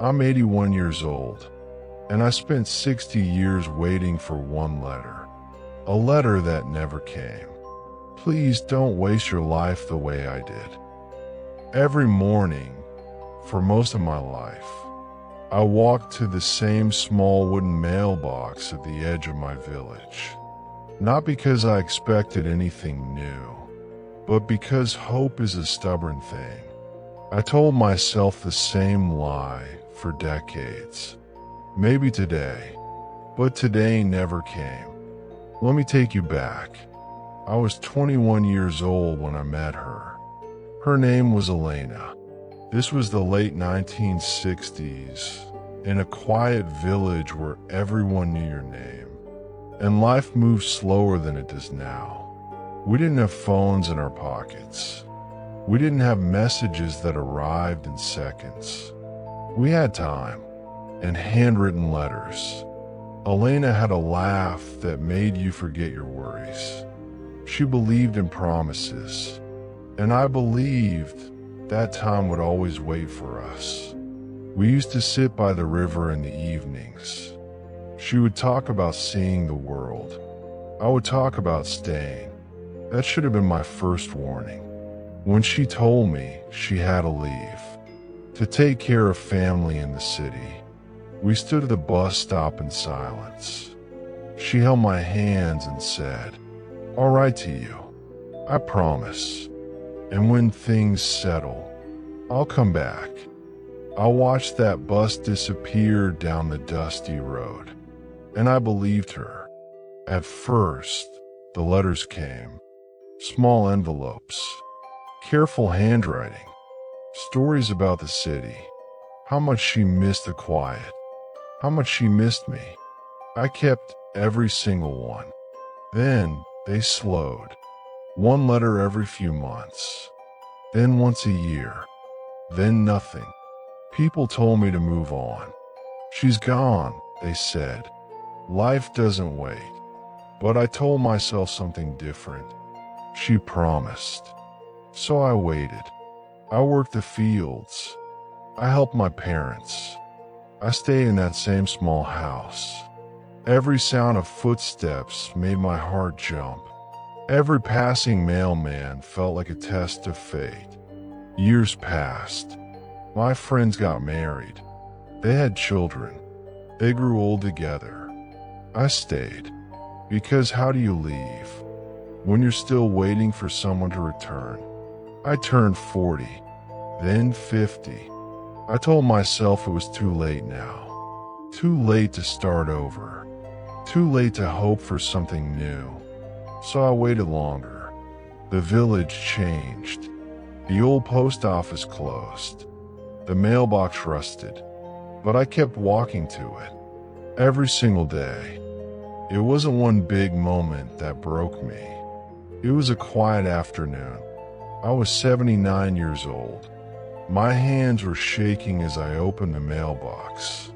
I'm 81 years old, and I spent 60 years waiting for one letter. A letter that never came. Please don't waste your life the way I did. Every morning, for most of my life, I walked to the same small wooden mailbox at the edge of my village. Not because I expected anything new, but because hope is a stubborn thing. I told myself the same lie for decades. Maybe today, but today never came. Let me take you back. I was 21 years old when I met her. Her name was Elena. This was the late 1960s, in a quiet village where everyone knew your name, and life moved slower than it does now. We didn't have phones in our pockets. We didn't have messages that arrived in seconds. We had time and handwritten letters. Elena had a laugh that made you forget your worries. She believed in promises, and I believed that time would always wait for us. We used to sit by the river in the evenings. She would talk about seeing the world. I would talk about staying. That should have been my first warning. When she told me she had to leave, to take care of family in the city, we stood at the bus stop in silence. She held my hands and said, "I'll write to you. I promise. And when things settle, I'll come back." I watched that bus disappear down the dusty road, and I believed her. At first, the letters came. Small envelopes, careful handwriting, stories about the city, how much she missed the quiet, how much she missed me. I kept every single one. Then they slowed. One letter every few months, then once a year, then nothing. People told me to move on. She's gone, they said. Life doesn't wait. But I told myself something different. She promised. So I waited. I worked the fields. I helped my parents. I stayed in that same small house. Every sound of footsteps made my heart jump. Every passing mailman felt like a test of fate. Years passed. My friends got married. They had children. They grew old together. I stayed. Because how do you leave when you're still waiting for someone to return? I turned 40, then 50. I told myself it was too late now. Too late to start over. Too late to hope for something new. So I waited longer. The village changed. The old post office closed. The mailbox rusted. But I kept walking to it. Every single day. It wasn't one big moment that broke me. It was a quiet afternoon. I was 79 years old. My hands were shaking as I opened the mailbox.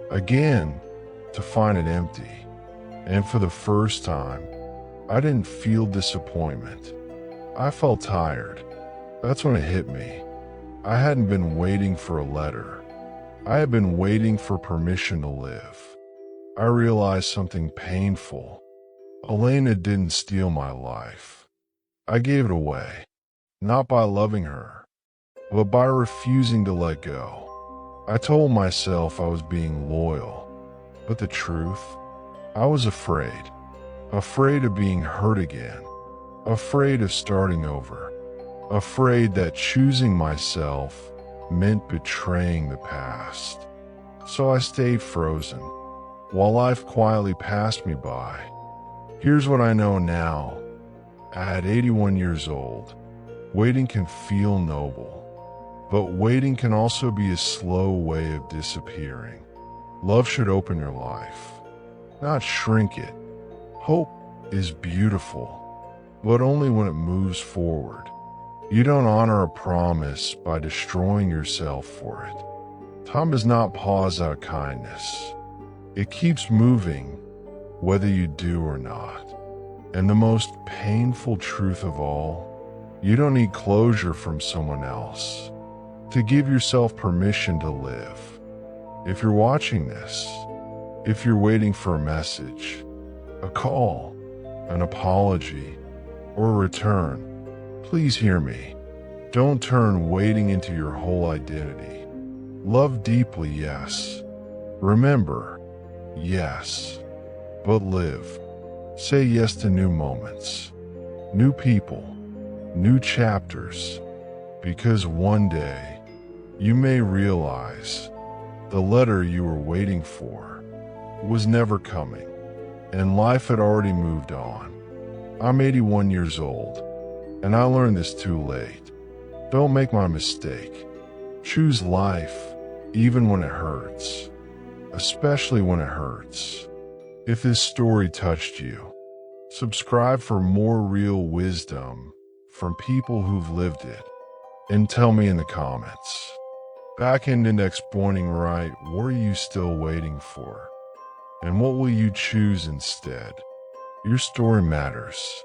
Again, to find it empty. And for the first time, I didn't feel disappointment. I felt tired. That's when it hit me. I hadn't been waiting for a letter. I had been waiting for permission to live. I realized something painful. Elena didn't steal my life. I gave it away, not by loving her, but by refusing to let go. I told myself I was being loyal, but the truth, I was afraid. Afraid of being hurt again. Afraid of starting over. Afraid that choosing myself meant betraying the past. So I stayed frozen, while life quietly passed me by. Here's what I know now. At 81 years old, waiting can feel noble, but waiting can also be a slow way of disappearing. Love should open your life, not shrink it. Hope is beautiful, but only when it moves forward. You don't honor a promise by destroying yourself for it. Time does not pause out of kindness. It keeps moving, whether you do or not. And the most painful truth of all, you don't need closure from someone else to give yourself permission to live. If you're watching this, if you're waiting for a message, a call, an apology, or a return, please hear me. Don't turn waiting into your whole identity. Love deeply, yes. Remember, yes. But live. Say yes to new moments, new people, new chapters, because one day you may realize the letter you were waiting for was never coming, and life had already moved on. I'm 81 years old, and I learned this too late. Don't make my mistake. Choose life, even when it hurts, especially when it hurts. If this story touched you, subscribe for more real wisdom from people who've lived it, and tell me in the comments. Back into next morning, right? What are you still waiting for? And what will you choose instead? Your story matters.